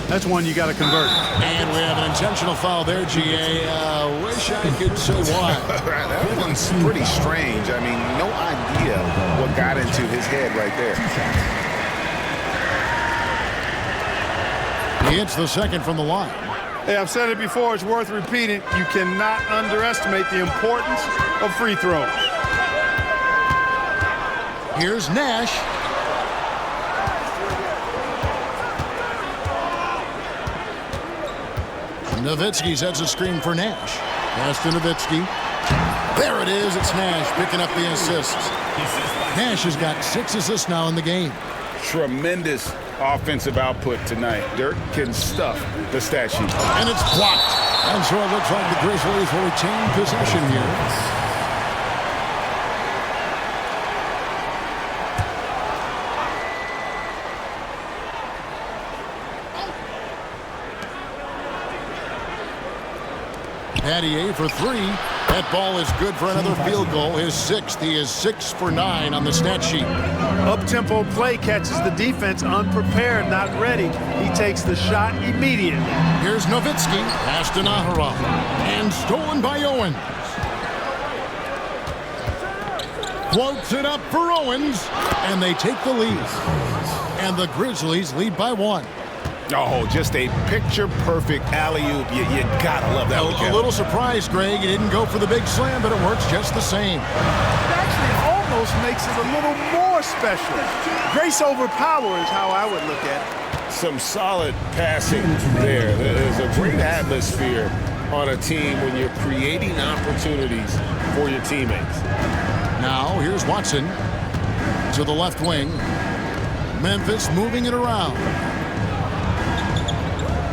That's one you got to convert. And we have an intentional foul there, GA. Wish I could say why. That one's pretty strange. I mean, no idea what got into his head right there. He hits the second from the line. Hey, I've said it before. It's worth repeating. You cannot underestimate the importance of free throws. Here's Nash. Nowitzki sets a screen for Nash. Pass to Nowitzki. There it is. It's Nash picking up the assists. Nash has got 6 assists now in the game. Tremendous offensive output tonight. Dirk can stuff the stat sheet. And it's blocked. And so it looks like the Grizzlies will retain possession here. Battier for 3. That ball is good for another field goal. His 6th. He is 6 for 9 on the stat sheet. Up-tempo play catches the defense unprepared, not ready. He takes the shot immediately. Here's Nowitzki. Pass to Nahara. And stolen by Owens. Floats it up for Owens. And they take the lead. And the Grizzlies lead by 1. Oh, just a picture-perfect alley-oop. You gotta love that. A little surprised, Greg. He didn't go for the big slam, but it works just the same. It actually almost makes it a little more special. Grace over power is how I would look at it. Some solid passing there. There's a great atmosphere on a team when you're creating opportunities for your teammates. Now, here's Watson to the left wing. Memphis moving it around.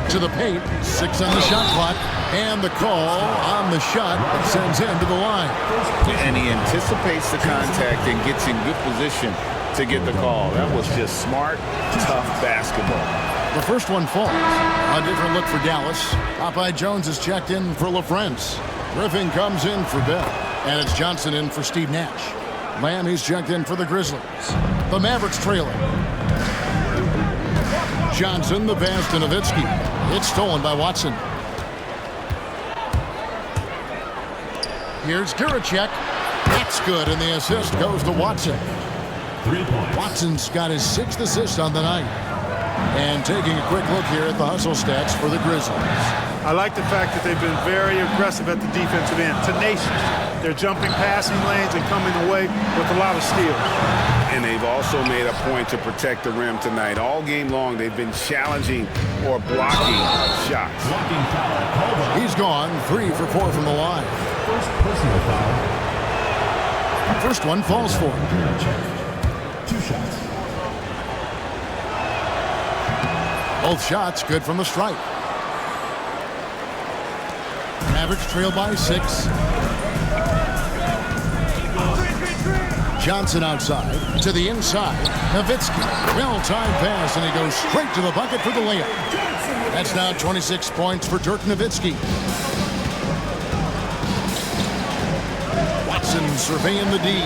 To the paint, 6 on the shot clock, and the call on the shot that sends him to the line. And he anticipates the contact and gets in good position to get the call. That was just smart, tough basketball. The first one falls. A different look for Dallas. Popeye Jones is checked in for LaFrance. Griffin comes in for Bell, and it's Johnson in for Steve Nash. Lamb, he's checked in for the Grizzlies. The Mavericks trailing. Johnson, the pass to Nowitzki. It's stolen by Watson. Here's Giracek. That's good, and the assist goes to Watson. 3 points. Watson's got his 6th assist on the night. And taking a quick look here at the hustle stats for the Grizzlies. I like the fact that they've been very aggressive at the defensive end. Tenacious. They're jumping passing lanes and coming away with a lot of steals. And they've also made a point to protect the rim tonight. All game long, they've been challenging or blocking shots. Blocking foul. He's gone 3 for 4 from the line. First personal foul. First one falls for him. 2 shots. Both shots good from the stripe. Mavericks trail by 6. Johnson outside to the inside. Nowitzki, well-timed pass, and he goes straight to the bucket for the layup. That's now 26 points for Dirk Nowitzki. Watson surveying the D.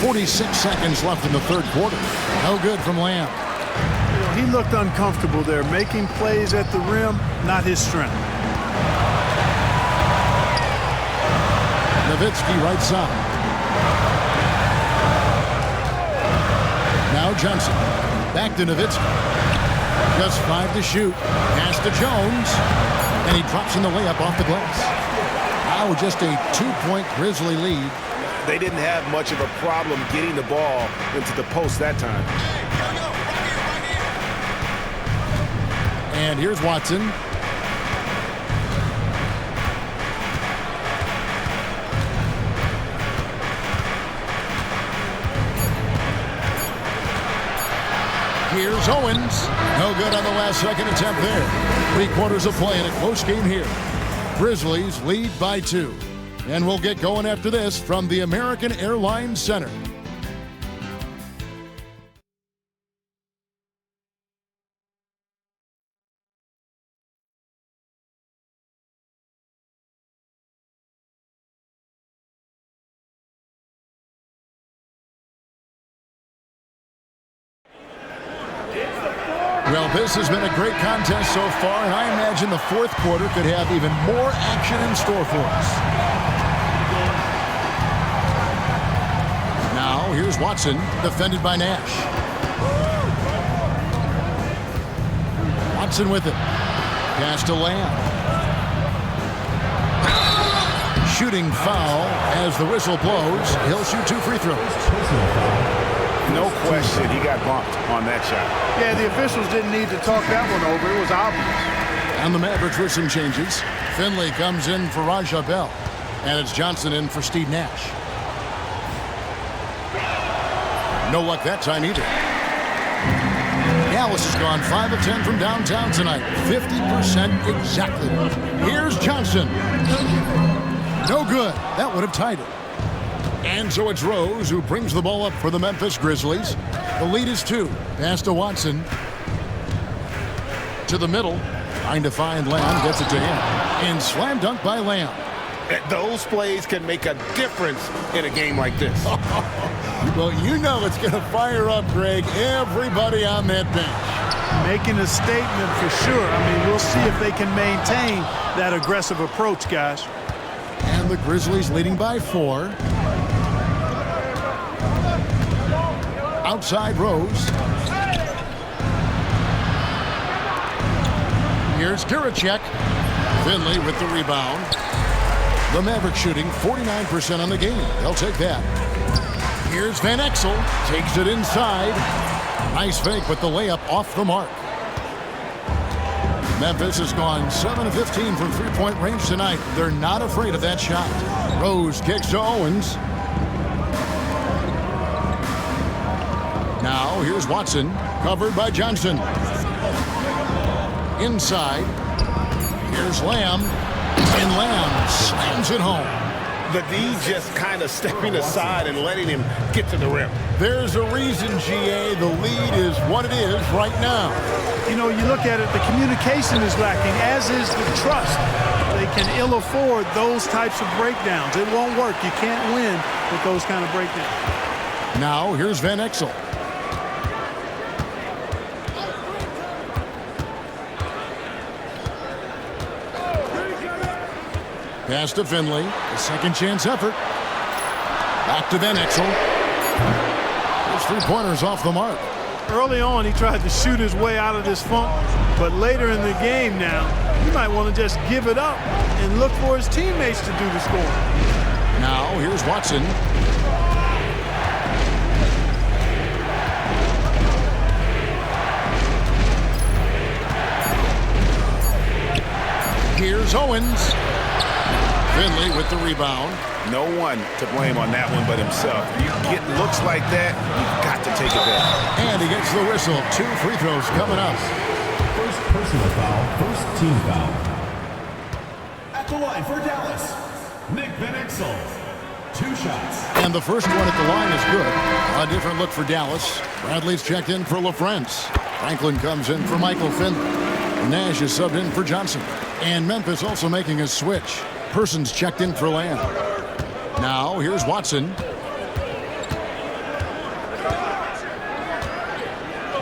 46 seconds left in the 3rd quarter. No good from Lamb. He looked uncomfortable there, making plays at the rim, not his strength. Nowitzki right side. Now Johnson. Back to Nowitzki. Just 5 to shoot. Pass to Jones. And he drops in the layup off the glass. Now just a 2-point Grizzly lead. They didn't have much of a problem getting the ball into the post that time. And here's Watson. Here's Owens. No good on the last second attempt there. 3 quarters of play in a close game here. Grizzlies lead by 2. And we'll get going after this from the American Airlines Center. Well, this has been a great contest so far, and I imagine the fourth quarter could have even more action in store for us. Now, here's Watson, defended by Nash. Watson with it. Pass to Lamb. Shooting foul as the whistle blows. He'll shoot 2 free throws. No question, he got bumped on that shot. Yeah, the officials didn't need to talk that one over. It was obvious. And the Mavericks with some changes. Finley comes in for Raja Bell. And it's Johnson in for Steve Nash. No luck that time either. Dallas has gone 5 of 10 from downtown tonight. 50% exactly. Here's Johnson. No good. That would have tied it. And so it's Rose who brings the ball up for the Memphis Grizzlies. The lead is 2. Pass to Watson. To the middle. Trying to find Lamb. Gets it to him. And slam dunk by Lamb. Those plays can make a difference in a game like this. Well, you know it's going to fire up, Greg, everybody on that bench. Making a statement for sure. I mean, we'll see if they can maintain that aggressive approach, guys. And the Grizzlies leading by 4. Outside Rose. Here's Kiricek. Finley with the rebound. The Mavericks shooting 49% on the game. They'll take that. Here's Van Exel. Takes it inside. Nice fake with the layup off the mark. Memphis has gone 7 of 15 from three-point range tonight. They're not afraid of that shot. Rose kicks to Owens. Now here's Watson, covered by Johnson. Inside. Here's Lamb. And Lamb slams it home. The D just kind of stepping aside and letting him get to the rim. There's a reason, GA, the lead is what it is right now. You know, you look at it, the communication is lacking, as is the trust. They can ill afford those types of breakdowns. It won't work. You can't win with those kind of breakdowns. Now here's Van Exel. Pass to Finley. A second chance effort. Back to Van Exel. Those 3-pointers off the mark. Early on, he tried to shoot his way out of this funk, but later in the game now, he might want to just give it up and look for his teammates to do the scoring. Now here's Watson. Here's Owens. Finley with the rebound. No one to blame on that one but himself. You get looks like that, you've got to take it back. And he gets the whistle. 2 free throws coming up. First personal foul, first team foul. At the line for Dallas, Nick Van Exel. 2 shots. And the first one at the line is good. A different look for Dallas. Bradley's checked in for LaFrentz. Franklin comes in for Michael Finley. Nash is subbed in for Johnson. And Memphis also making a switch. Persons checked in for Lamb. Now here's Watson.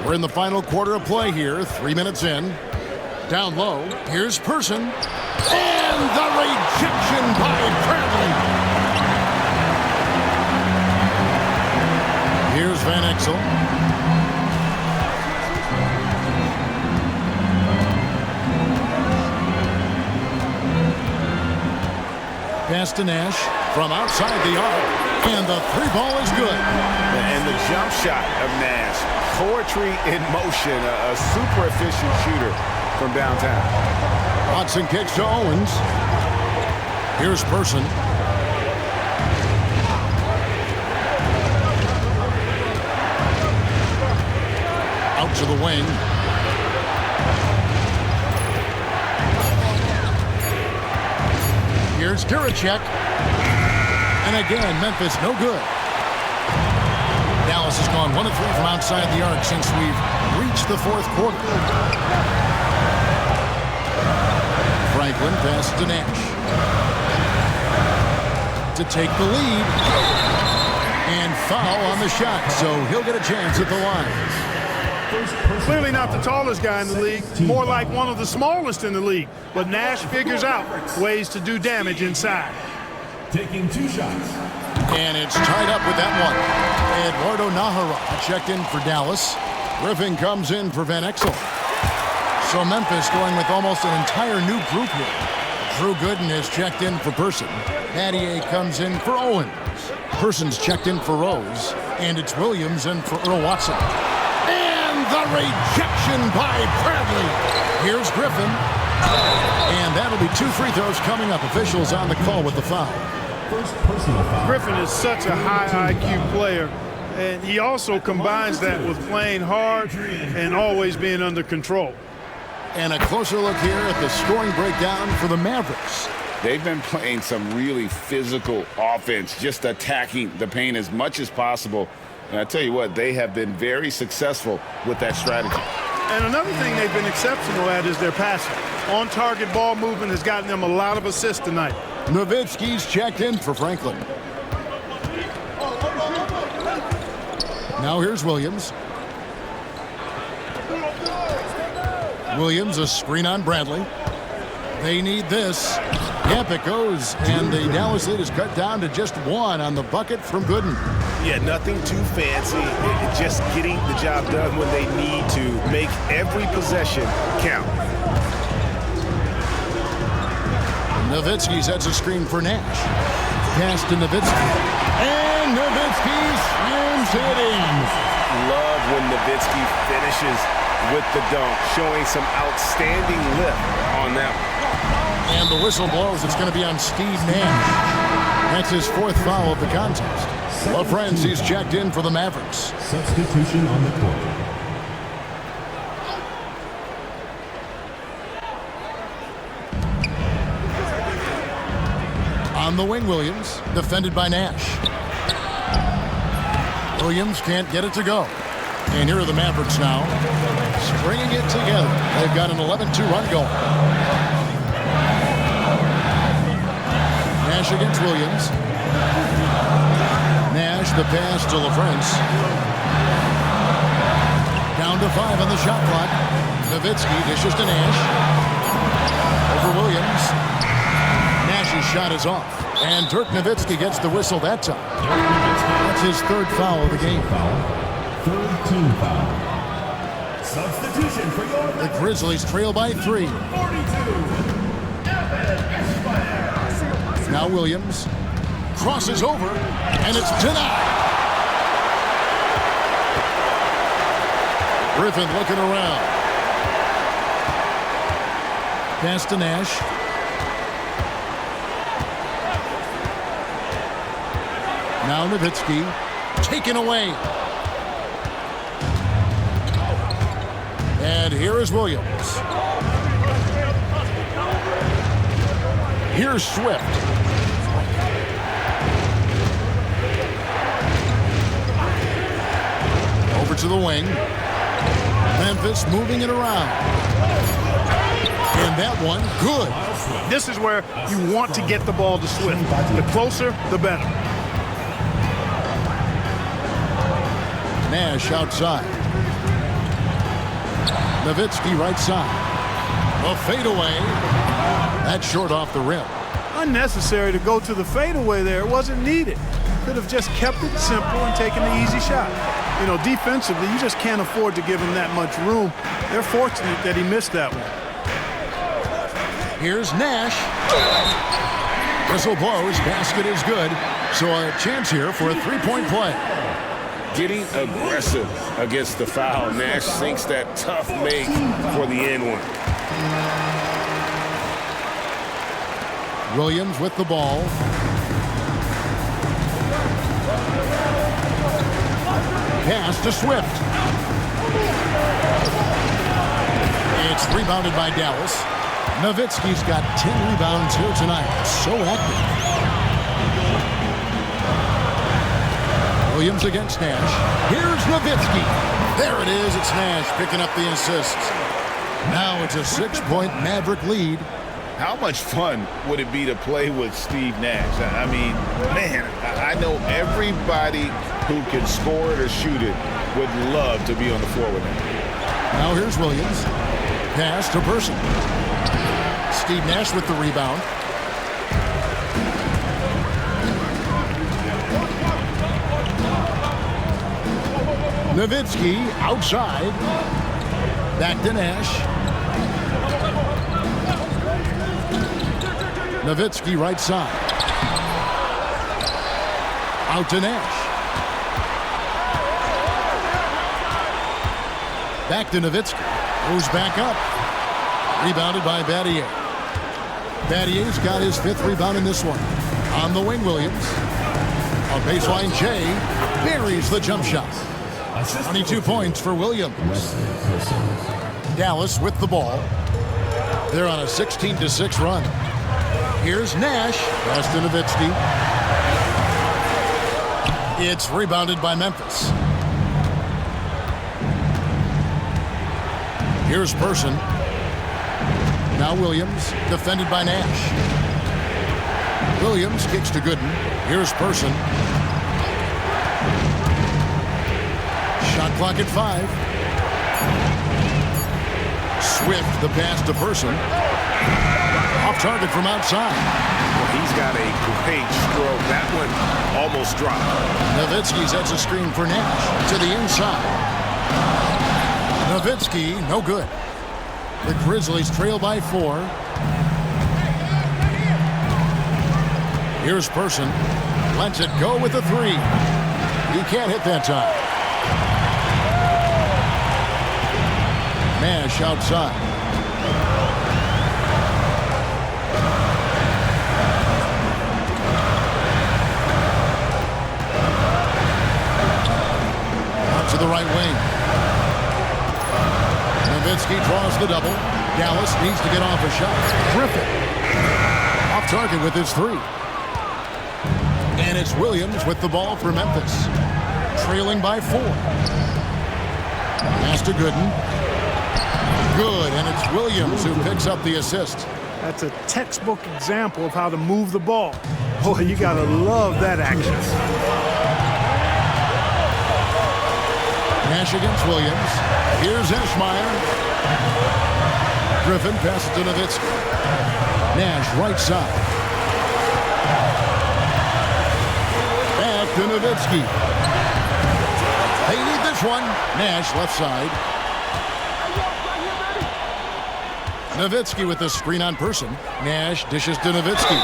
We're in the final quarter of play here. 3 minutes in. Down low. Here's Person. And the rejection by Bradley. Bexel. Pass to Nash from outside the arc, and the three ball is good. And the jump shot of Nash, poetry in motion, a super efficient shooter from downtown. Watson kicks to Owens. Here's Person. Out to the wing. Here's Giracek. And again, Memphis no good. Dallas has gone 1 of 3 from outside the arc since we've reached the fourth quarter. Franklin passes to Nash to take the lead. And foul on the shot, so he'll get a chance at the line. Clearly not the tallest guy in the league, more like one of the smallest in the league. But Nash figures out ways to do damage inside. Taking 2 shots. And it's tied up with that one. Eduardo Nahara checked in for Dallas. Griffin comes in for Van Exel. So Memphis going with almost an entire new group here. Drew Gooden has checked in for Person. Mattier comes in for Owens. Person's checked in for Rose. And it's Williams in for Earl Watson. The rejection by Bradley. Here's Griffin. And that'll be 2 free throws coming up. Officials on the call with the foul. First personal foul. Griffin is such a high IQ player, and he also combines that with playing hard and always being under control. And a closer look here at the scoring breakdown for the Mavericks. They've been playing some really physical offense, just attacking the paint as much as possible. And I tell you what, they have been very successful with that strategy. And another thing they've been exceptional at is their passing. On-target ball movement has gotten them a lot of assists tonight. Nowitzki's checked in for Franklin. Now here's Williams. Williams, a screen on Bradley. They need this. Yep, it goes. And the Dallas lead is cut down to just 1 on the bucket from Gooden. Yeah, nothing too fancy. Just getting the job done when they need to. Make every possession count. Nowitzki sets a screen for Nash. Pass to Nowitzki. And Nowitzki slams it in. Love when Nowitzki finishes with the dunk, showing some outstanding lift on that one. And the whistle blows. It's going to be on Steve Nash. That's his 4th foul of the contest. Well, friends, he's checked in for the Mavericks. Substitution on the court. On the wing, Williams, defended by Nash. Williams can't get it to go. And here are the Mavericks now, stringing it together. They've got an 11-2 run going. Nash against Williams. Nash, the pass to LaFrance. Down to 5 on the shot clock. Nowitzki dishes to Nash. Over Williams. Nash's shot is off. And Dirk Nowitzki gets the whistle that time. That's his 3rd foul of the game. 3rd team foul. Substitution for your... The Grizzlies trail by 3. Now Williams crosses over, and it's denied. Griffin looking around. Pass to Nash. Now Nowitzki taken away. And here is Williams. Here's Swift. Over to the wing. Memphis moving it around. And that one, good. This is where you want to get the ball to Swift. The closer, the better. Nash outside. Nowitzki right side. A fadeaway. That's short off the rim. Unnecessary to go to the fadeaway there. It wasn't needed. Could have just kept it simple and taken the easy shot. You know, defensively, you just can't afford to give him that much room. They're fortunate that he missed that one. Here's Nash. Whistle blows, basket is good. So a chance here for a three-point play. Getting aggressive against the foul. Nash sinks that tough make for the end one. Williams with the ball. Pass to Swift. It's rebounded by Dallas. Nowitzki's got 10 rebounds here tonight. So active. Williams against Nash. Here's Nowitzki. There it is. It's Nash picking up the assist. Now it's a 6-point Maverick lead. How much fun would it be to play with Steve Nash? I mean, man, I know everybody who can score it or shoot it would love to be on the floor with him. Now here's Williams. Pass to Person. Steve Nash with the rebound. Nowitzki outside. Back to Nash. Nowitzki right side. Out to Nash. Back to Nowitzki. Goes back up. Rebounded by Battier. Battier's got his 5th rebound in this one. On the wing, Williams. A baseline J. Buries the jump shot. 22 points for Williams. Dallas with the ball. They're on a 16-6 run. Here's Nash. Pass to Nowitzki. It's rebounded by Memphis. Here's Person. Now Williams, defended by Nash. Williams kicks to Gooden. Here's Person. Shot clock at 5. Swift, the pass to Person. Off target from outside. Well, he's got a great stroke. That one almost dropped. Nowitzki sets a screen for Nash to the inside. Nowitzki, no good. The Grizzlies trail by 4. Here's Person. Lets it go with a 3. He can't hit that time. Nash outside. Out to the right wing. Nowitzki draws the double. Dallas needs to get off a shot. Griffin off target with his 3. And it's Williams with the ball for Memphis. Trailing by 4. Pass to Gooden. Good, and it's Williams who picks up the assist. That's a textbook example of how to move the ball. Boy, you gotta love that action. Nash against Williams. Here's Eschmeyer. Griffin passes to Nowitzki. Nash right side. Back to Nowitzki. They need this one. Nash left side. Nowitzki with the screen on Person. Nash dishes to Nowitzki.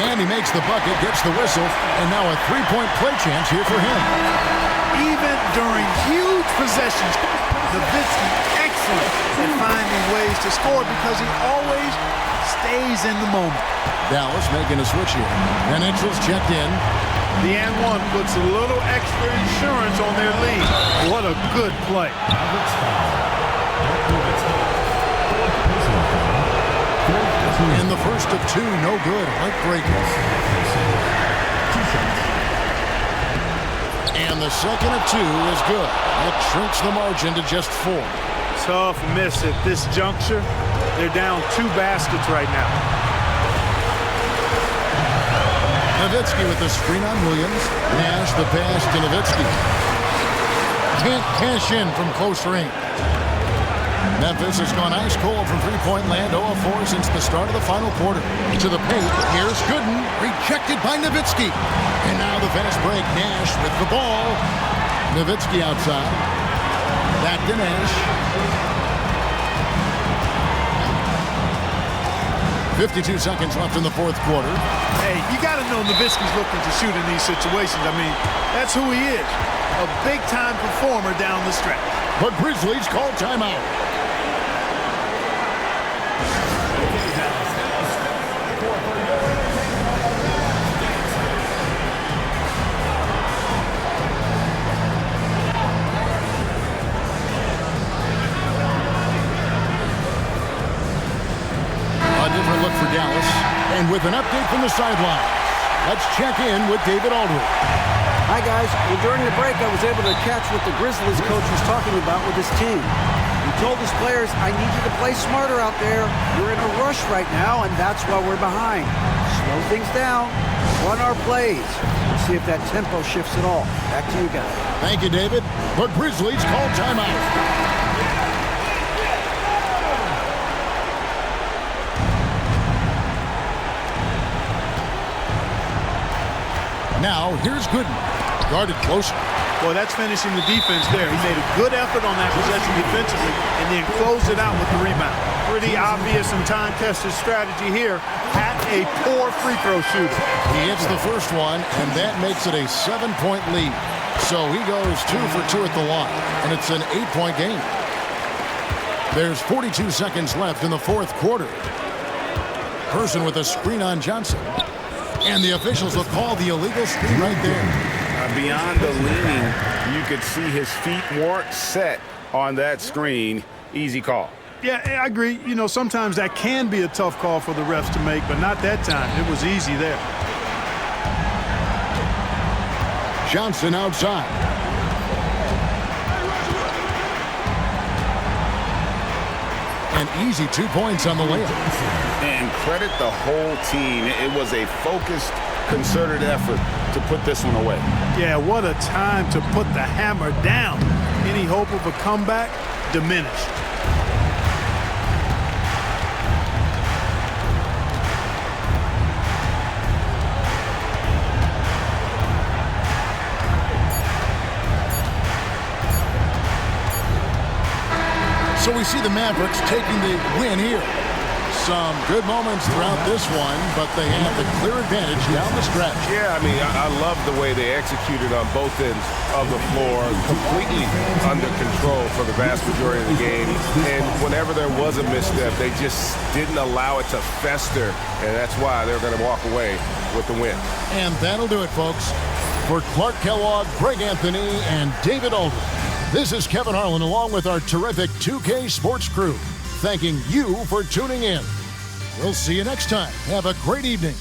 And he makes the bucket, gets the whistle, and now a 3-point play chance here for him. Even during huge possessions, Nowitzki excellent at finding ways to score because he always stays in the moment. Dallas making a switch here. And Mitchell's checked in. The and one puts a little extra insurance on their lead. What a good play. In the first of 2, no good. Heartbreaking. And the second of 2 is good. That shrinks the margin to just 4. Tough miss at this juncture. They're down 2 baskets right now. Nowitzki with the screen on Williams. Nash the pass to Nowitzki. Can't cash in from close range. Memphis has gone ice cold from three-point land, 0 of 4 since the start of the final quarter. To the paint, here's Gooden, rejected by Nowitzki. And now the fast break. Nash with the ball. Nowitzki outside. Back to Nash. 52 seconds left in the fourth quarter. Hey, you got to know Nowitzki's looking to shoot in these situations. I mean, that's who he is. A big-time performer down the stretch. But Grizzlies call timeout. A different look for Dallas. And with an update from the sideline, let's check in with David Aldridge. Hi, guys. Well, during the break, I was able to catch what the Grizzlies coach was talking about with his team. He told his players, I need you to play smarter out there. We're in a rush right now, and that's why we're behind. Slow things down. Run our plays. Let's see if that tempo shifts at all. Back to you guys. Thank you, David. The Grizzlies call timeout. Now, here's Gooden. Guarded closer. Boy, that's finishing the defense there. He made a good effort on that possession defensively and then closed it out with the rebound. Pretty obvious and time-tested strategy here. At a poor free throw shooter. He hits the first one, and that makes it a 7-point lead. So he goes 2 for 2 at the line, and it's an 8-point game. There's 42 seconds left in the fourth quarter. Person with a screen on Johnson. And the officials will call the illegal screen right there. Beyond the leaning, you could see his feet weren't set on that screen. Easy call. Yeah, I agree. You know, sometimes that can be a tough call for the refs to make, but not that time. It was easy there. Johnson outside. An easy 2 points on the layup. And credit the whole team. It was a focused, concerted effort to put this one away. Yeah, what a time to put the hammer down. Any hope of a comeback diminished. So we see the Mavericks taking the win here. Some good moments throughout this one, but they have the clear advantage down the stretch. Yeah, I mean, I love the way they executed on both ends of the floor, completely under control for the vast majority of the game. And whenever there was a misstep, they just didn't allow it to fester, and that's why they're going to walk away with the win. And that'll do it, folks. For Clark Kellogg, Greg Anthony, and David Aldridge, this is Kevin Harlan along with our terrific 2K Sports crew, thanking you for tuning in. We'll see you next time. Have a great evening.